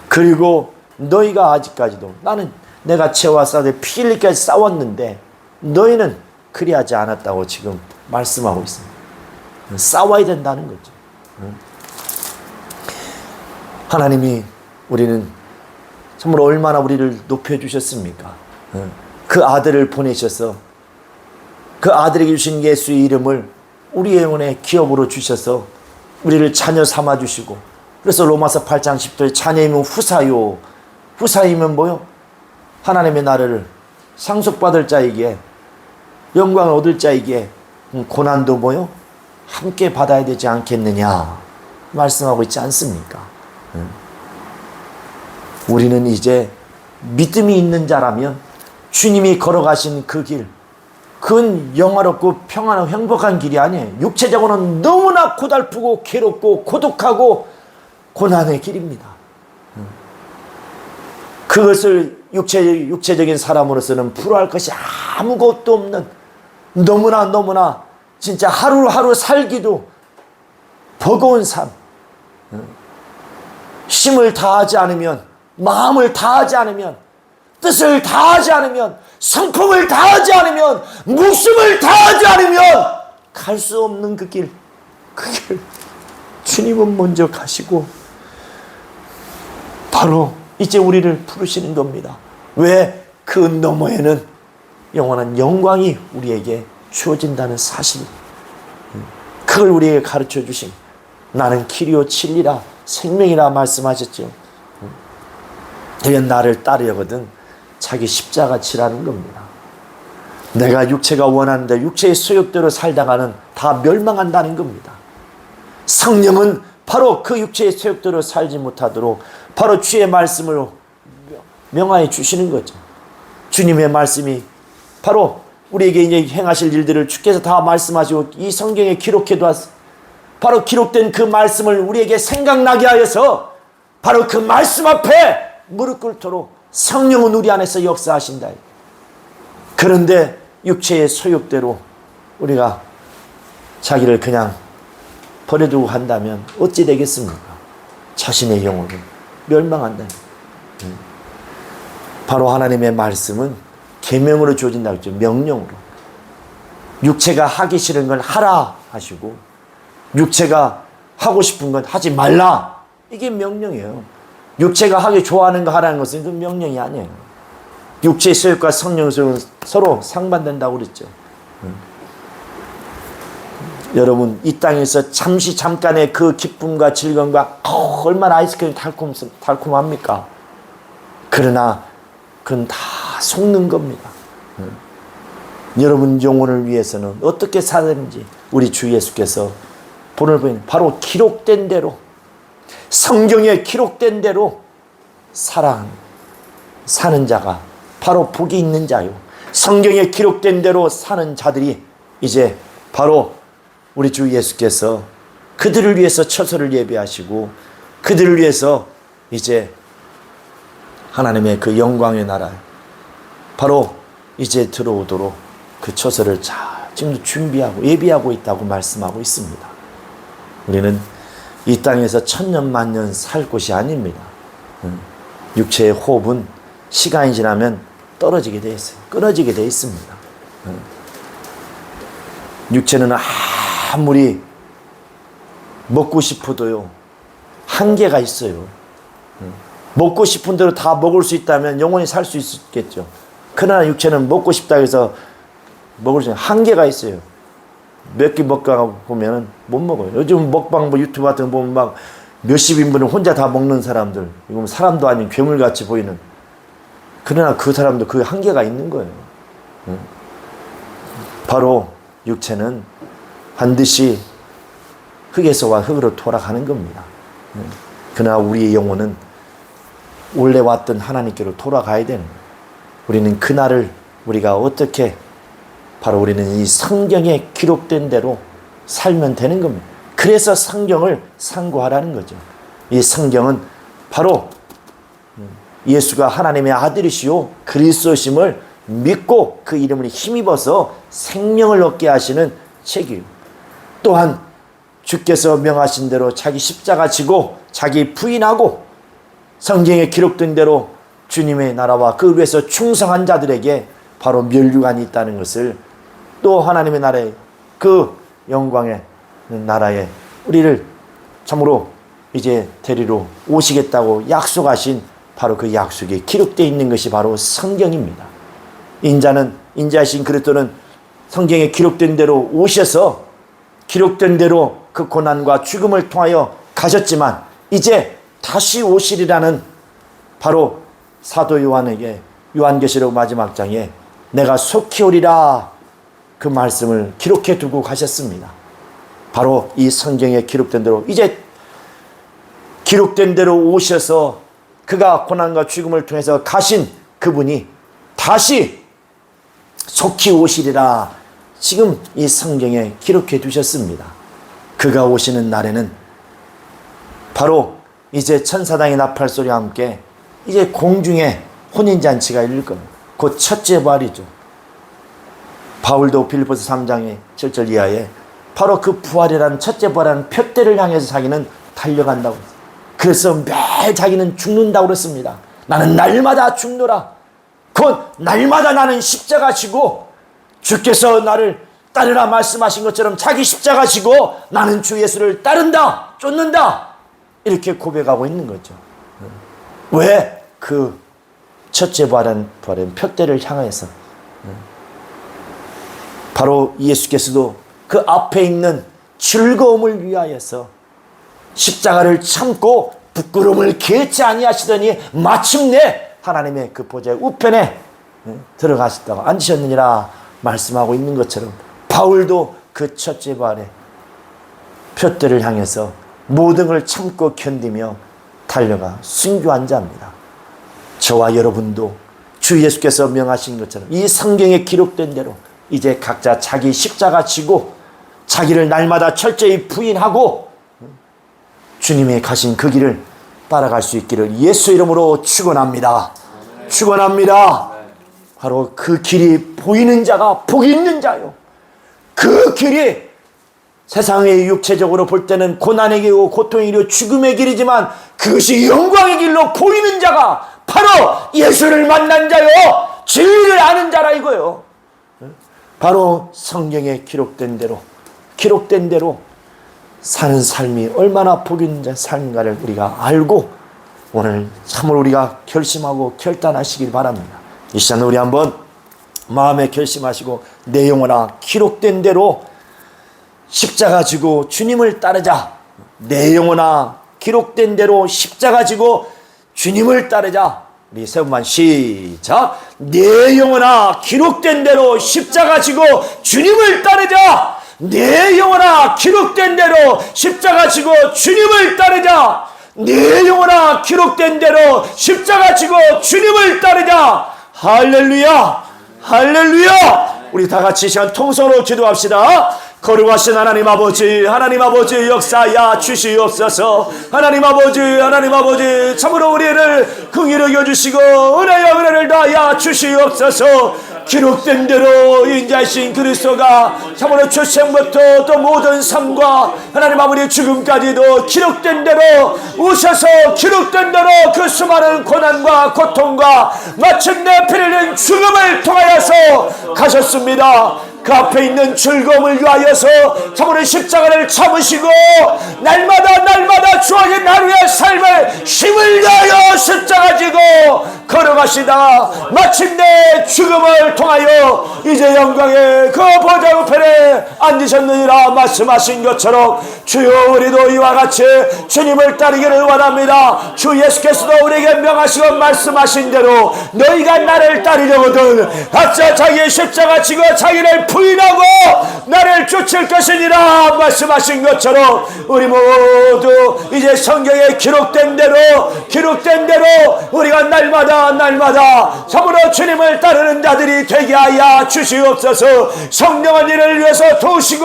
그리고 너희가 아직까지도, 나는 내가 죄와 싸우되 피 흘리기까지 싸웠는데 너희는 그리하지 않았다고 지금 말씀하고 있습니다. 싸워야 된다는 거죠. 하나님이, 우리는 정말 얼마나 우리를 높여주셨습니까? 그 아들을 보내셔서 그 아들에게 주신 예수의 이름을 우리의 영혼의 기업으로 주셔서 우리를 자녀 삼아주시고, 그래서 로마서 8장 10절에 자녀이면 후사요. 후사이면 뭐요? 하나님의 나라를 상속받을 자에게, 영광을 얻을 자에게 고난도 뭐요? 함께 받아야 되지 않겠느냐 말씀하고 있지 않습니까? 우리는 이제 믿음이 있는 자라면 주님이 걸어가신 그 길, 그건 영화롭고 평안하고 행복한 길이 아니에요. 육체적으로는 너무나 고달프고 괴롭고 고독하고 고난의 길입니다. 그것을 육체적인 사람으로서는 풀어할 것이 아무것도 없는, 너무나 진짜 하루하루 살기도 버거운 삶. 힘을 다하지 않으면, 마음을 다하지 않으면, 뜻을 다하지 않으면, 성품을 다하지 않으면, 목숨을 다하지 않으면 갈 수 없는 그 길, 주님은 먼저 가시고 바로 이제 우리를 부르시는 겁니다. 왜? 그 너머에는 영원한 영광이 우리에게 주어진다는 사실, 그걸 우리에게 가르쳐 주신, 나는 길이요 진리라 생명이라 말씀하셨죠. 나를 따르려거든 자기 십자가 지라는 겁니다. 내가 육체가 원하는데 육체의 소욕대로 살다가는 다 멸망한다는 겁니다. 성령은 바로 그 육체의 소욕대로 살지 못하도록 바로 주의 말씀으로 명하여 주시는 거죠. 주님의 말씀이 바로 우리에게 이제 행하실 일들을 주께서 다 말씀하시고 이 성경에 기록해 두었어. 바로 기록된 그 말씀을 우리에게 생각나게 하여서 바로 그 말씀 앞에 무릎 꿇도록 성령은 우리 안에서 역사하신다. 그런데 육체의 소욕대로 우리가 자기를 그냥 버려두고 한다면 어찌 되겠습니까? 자신의 영혼은 멸망한다. 바로 하나님의 말씀은 계명으로 주어진다고 했죠. 명령으로. 육체가 하기 싫은 걸 하라 하시고 육체가 하고 싶은 건 하지 말라. 이게 명령이에요. 육체가 하기 좋아하는 거 하라는 것은 그 명령이 아니에요. 육체의 소욕과 성령의 소욕은 서로 상반된다고 그랬죠. 여러분, 이 땅에서 잠깐의 그 기쁨과 즐거움과 얼마나 아이스크림이 달콤합니까? 그러나 그건 다 속는 겁니다. 여러분 영혼을 위해서는 어떻게 사는지 우리 주 예수께서 본을 보이는 바로 기록된 대로, 성경에 기록된 대로 사는 자가 바로 복이 있는 자요. 성경에 기록된 대로 사는 자들이 이제 바로 우리 주 예수께서 그들을 위해서 처소를 예비하시고 그들을 위해서 이제 하나님의 그 영광의 나라에 바로 이제 들어오도록 그 처소를 잘 지금 준비하고 예비하고 있다고 말씀하고 있습니다. 우리는 이 땅에서 천년 만년 살 곳이 아닙니다. 육체의 호흡은 시간이 지나면 떨어지게 되어 있어요. 끊어지게 되어 있습니다. 육체는 아무리 먹고 싶어도요 한계가 있어요. 먹고 싶은 대로 다 먹을 수 있다면 영원히 살 수 있겠죠. 그러나 육체는 먹고 싶다 해서 먹을 수 있는 한계가 있어요. 몇 개 먹다가 보면 못 먹어요. 요즘 먹방 유튜브 같은 거 보면 막 몇십 인분을 혼자 다 먹는 사람들, 이건 사람도 아닌 괴물같이 보이는, 그러나 그 사람도 그 한계가 있는 거예요. 바로 육체는 반드시 흙에서와 흙으로 돌아가는 겁니다. 그러나 우리의 영혼은 원래 왔던 하나님께로 돌아가야 되는 거예요. 우리는 그날을 우리가 어떻게 바로 우리는 이 성경에 기록된 대로 살면 되는 겁니다. 그래서 성경을 상고하라는 거죠. 이 성경은 바로 예수가 하나님의 아들이시오 그리스도심을 믿고 그 이름을 힘입어서 생명을 얻게 하시는 책이에요. 또한 주께서 명하신 대로 자기 십자가 지고 자기 부인하고 성경에 기록된 대로 주님의 나라와 그 위에서 충성한 자들에게 바로 멸류관이 있다는 것을, 또 하나님의 나라에 그 영광의 나라에 우리를 참으로 이제 데리러 오시겠다고 약속하신 바로 그 약속이 기록되어 있는 것이 바로 성경입니다. 인자하신 그리스도는 성경에 기록된 대로 오셔서 기록된 대로 그 고난과 죽음을 통하여 가셨지만 이제 다시 오시리라는 바로 사도 요한에게 요한계시록 마지막 장에 내가 속히 오리라 그 말씀을 기록해 두고 가셨습니다. 바로 이 성경에 기록된 대로 이제 기록된 대로 오셔서 그가 고난과 죽음을 통해서 가신 그분이 다시 속히 오시리라 지금 이 성경에 기록해 두셨습니다. 그가 오시는 날에는 바로 이제 천사당의 나팔소리와 함께 이제 공중에 혼인잔치가 일릴 겁니다. 곧 첫째 부활이죠. 바울도 빌립보서 3장의 7절 이하에 바로 그 부활이라는 첫째 부활이라는 표대를 향해서 자기는 달려간다고 했어요. 그래서 매일 자기는 죽는다고 그랬습니다. 나는 날마다 죽노라. 곧 날마다 나는 십자가 지고 주께서 나를 따르라 말씀하신 것처럼 자기 십자가 지고 나는 주 예수를 따른다, 쫓는다 이렇게 고백하고 있는 거죠. 왜? 그 첫째 부활은 표대를 향해서 바로 예수께서도 그 앞에 있는 즐거움을 위하여서 십자가를 참고 부끄러움을 개치 아니하시더니 마침내 하나님의 그 보좌 우편에 들어가셨다고 앉으셨느니라 말씀하고 있는 것처럼 바울도 그 첫째 부활의 표대를 향해서 모든 걸 참고 견디며 달려가 순교한 자입니다. 저와 여러분도 주 예수께서 명하신 것처럼 이 성경에 기록된 대로 이제 각자 자기 십자가 지고 자기를 날마다 철저히 부인하고 주님이 가신 그 길을 따라갈 수 있기를 예수 이름으로 축원합니다. 축원합니다. 바로 그 길이 보이는 자가 복이 있는 자요. 그 길이 세상의 육체적으로 볼 때는 고난의 길이고 고통의 길이고 죽음의 길이지만 그것이 영광의 길로 보이는 자가 바로 예수를 만난 자요. 진리를 아는 자라 이거요. 바로 성경에 기록된 대로 사는 삶이 얼마나 복 있는 삶인가를 우리가 알고 오늘 참으로 우리가 결심하고 결단하시길 바랍니다. 이 시간 우리 한번 마음에 결심하시고 내 영혼아 기록된 대로 십자가 지고 주님을 따르자. 내 영혼아 기록된 대로 십자가 지고 주님을 따르자. 우리 세 번만 시작. 내 영혼아 기록된 대로 십자가 지고 주님을 따르자. 내 영혼아 기록된 대로 십자가 지고 주님을 따르자. 내 영혼아 기록된 대로 십자가 지고 주님을 따르자. 할렐루야, 할렐루야. 우리 다 같이 시간 통성으로 기도합시다. 거룩하신 하나님 아버지 역사야 주시옵소서. 하나님 아버지 참으로 우리를 긍휼히 여겨주시고 은혜를 다하여 주시옵소서. 기록된 대로 인자이신 그리스도가 참으로 출생부터 또 모든 삶과 하나님 아버지 죽음까지도 기록된 대로 오셔서 기록된 대로 그 수많은 고난과 고통과 마침내 피 흘린 죽음을 통하여서 가셨습니다. 그 앞에 있는 즐거움을 위하여서 참으로 십자가를 참으시고 날마다 주어진 하루의 삶을 힘을 다하여 십자가 지고 걸어가시다 마침내 죽음을 통하여 이제 영광의 그 보좌 우편에 앉으셨느니라 말씀하신 것처럼 주여 우리도 이와 같이 주님을 따르기를 원합니다. 주 예수께서도 우리에게 명하시고 말씀하신 대로 너희가 나를 따르려거든 각자 자기의 십자가 지고 자기를 부인하고 나를 쫓을 것이니라 말씀하신 것처럼 우리 모두 이제 성경에 기록된 대로 우리가 날마다 참으로 주님을 따르는 자들이 되게 하여 주시옵소서. 성령은 이를 위해서 도우시고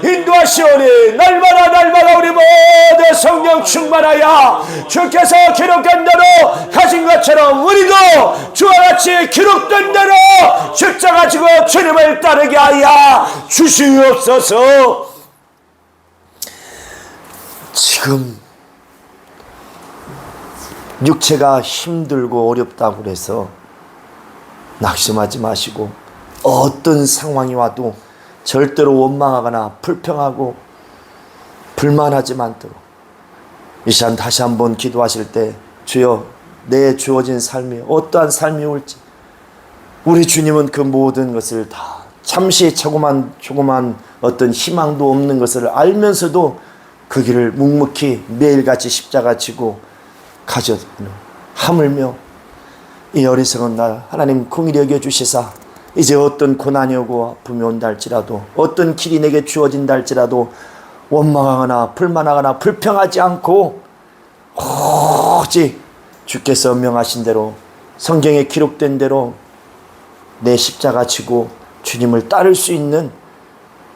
인도하시오니 날마다 우리 모두 성령 충만하여 주께서 기록된 대로 가진 것처럼 우리도 주와 같이 기록된 대로 십자가 지고 주님을 따르게 하여 주시옵소서. 지금 육체가 힘들고 어렵다고 해서 낙심하지 마시고 어떤 상황이 와도 절대로 원망하거나 불평하고 불만하지 않도록 이 시간 다시 한번 기도하실 때 주여 내 주어진 삶이 어떠한 삶이 올지 우리 주님은 그 모든 것을 다 잠시 조그만 어떤 희망도 없는 것을 알면서도 그 길을 묵묵히 매일같이 십자가 지고 가져 하물며 이 어리석은 날 하나님 긍휼히 여겨 주시사 이제 어떤 고난이 오고 아픔이 온다 할지라도 어떤 길이 내게 주어진다 할지라도 원망하거나 불만하거나 불평하지 않고 오직 주께서 명하신 대로 성경에 기록된 대로 내 십자가 지고 주님을 따를 수 있는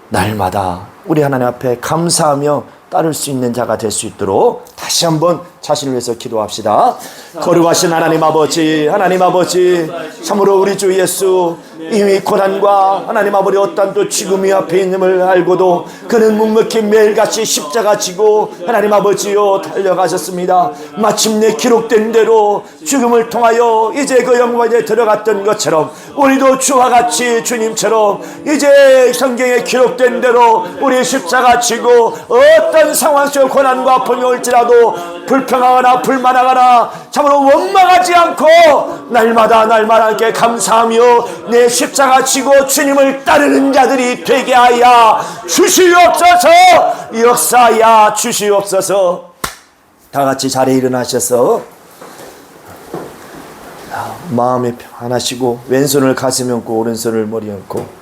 날마다 우리 하나님 앞에 감사하며 따를 수 있는 자가 될 수 있도록 다시 한번 자신을 위해서 기도합시다. 거룩하신 하나님 아버지, 하나님 아버지, 참으로 우리 주 예수 이미 고난과 하나님 아버지 어떤 또 죽음이 앞에 있음을 알고도 그는 묵묵히 매일같이 십자가 지고 하나님 아버지요 달려가셨습니다. 마침내 기록된 대로 죽음을 통하여 이제 그 영광에 들어갔던 것처럼 우리도 주와 같이 주님처럼 이제 성경에 기록된 대로 우리 십자가 지고 어떤 상황 속 고난과 아픔이 올지라도 불평하거나 불만하거나 참으로 원망하지 않고 날마다 함께 감사하며 내 십자가 지고 주님을 따르는 자들이 되게 하여 주시옵소서. 역사하여 주시옵소서. 다 같이 자리에 일어나셔서 마음이 편하시고 왼손을 가슴에 얹고 오른손을 머리에 얹고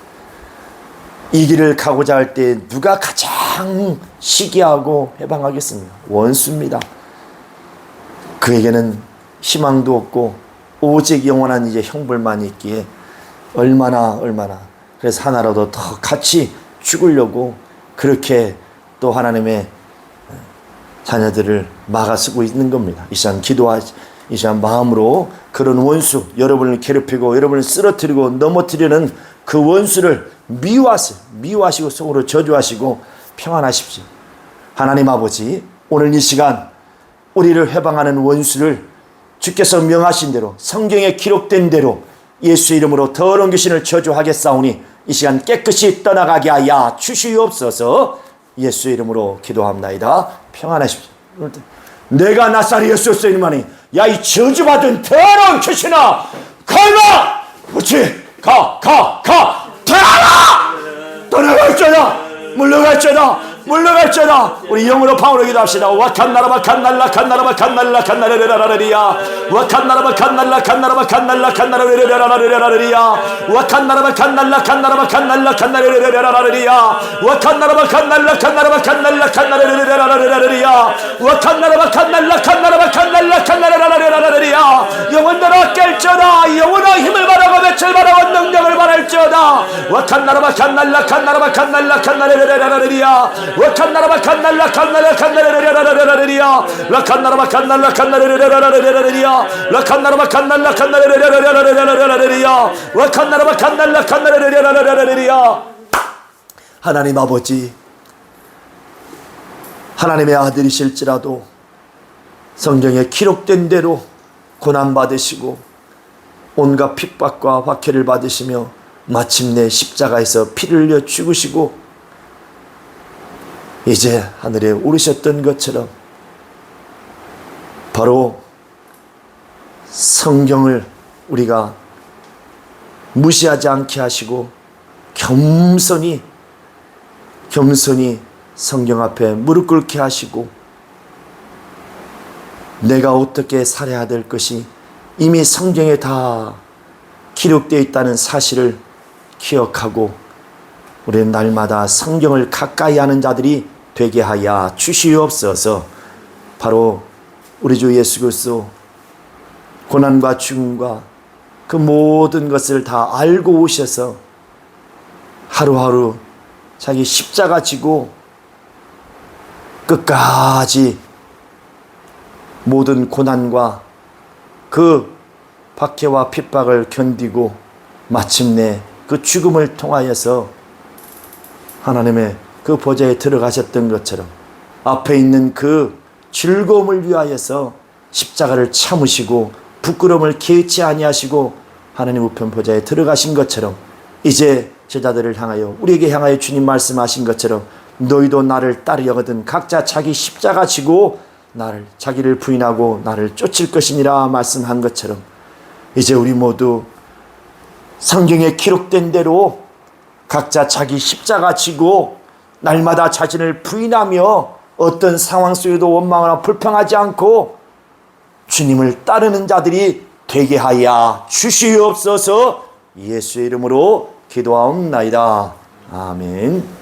이 길을 가고자 할 때 누가 가장 시기하고 해방하겠습니까? 원수입니다. 그에게는 희망도 없고 오직 영원한 이제 형벌만 있기에 얼마나 그래서 하나라도 더 같이 죽으려고 그렇게 또 하나님의 자녀들을 막아쓰고 있는 겁니다. 이 시간 이 시간 마음으로 그런 원수, 여러분을 괴롭히고 여러분을 쓰러뜨리고 넘어뜨리는 그 원수를 미워하시고 속으로 저주하시고 평안하십시오. 하나님 아버지, 오늘 이 시간 우리를 해방하는 원수를 주께서 명하신 대로 성경에 기록된 대로 예수 이름으로 더러운 귀신을 저주하겠사오니 이 시간 깨끗이 떠나가게 하여 주시옵소서. 예수 이름으로 기도합나이다. 평안하십시오. 내가 나사렛 예수였으니만이 야 이 저주받은 더러운 귀신아 가라! 그렇지 가 떠나갈지어다 물러갈지어다. 우리 영으로 방으로 기도합시다. 와칸나라바 칸날라 칸나라레라라레리야 와칸나라바 칸날라 칸나라레라라레리야 와칸나라바 칸날라 칸나라레라라레리야 와칸나라바 칸날라 칸나라레라라레리야 와칸나라바 칸날라 영혼들아 깰지어다. 영혼아 힘을 바라고 매칠 바라고 능력을 바랄지어다. 와칸나라바 칸나라레라라레리야 와칸나라바 칸날라레라라레리야 라칸나라바 칸날라레라라레리야 라칸나라바 칸날라레라라레리야 와칸나라바 칸날라레라라레리야. 하나님 아버지, 하나님의 아들이실지라도 성경에 기록된 대로 고난받으시고 온갖 핍박과 박해를 받으시며 마침내 십자가에서 피를 흘려 죽으시고 이제 하늘에 오르셨던 것처럼 바로 성경을 우리가 무시하지 않게 하시고 겸손히 성경 앞에 무릎 꿇게 하시고 내가 어떻게 살아야 될 것이 이미 성경에 다 기록되어 있다는 사실을 기억하고 우리는 날마다 성경을 가까이 하는 자들이 되게 하여 주시옵소서. 바로 우리 주 예수 그리스도 고난과 죽음과 그 모든 것을 다 알고 오셔서 하루하루 자기 십자가 지고 끝까지 모든 고난과 그 박해와 핍박을 견디고 마침내 그 죽음을 통하여서 하나님의 그 보좌에 들어가셨던 것처럼 앞에 있는 그 즐거움을 위하여서 십자가를 참으시고 부끄러움을 개의치 아니하시고 하나님 우편 보좌에 들어가신 것처럼 이제 제자들을 향하여 우리에게 향하여 주님 말씀하신 것처럼 너희도 나를 따르려거든 각자 자기 십자가 지고 나를 자기를 부인하고 나를 쫓을 것이니라 말씀한 것처럼 이제 우리 모두 성경에 기록된 대로 각자 자기 십자가 지고 날마다 자신을 부인하며 어떤 상황 속에도 원망하거나 불평하지 않고 주님을 따르는 자들이 되게 하여 주시옵소서. 예수의 이름으로 기도하옵나이다. 아멘.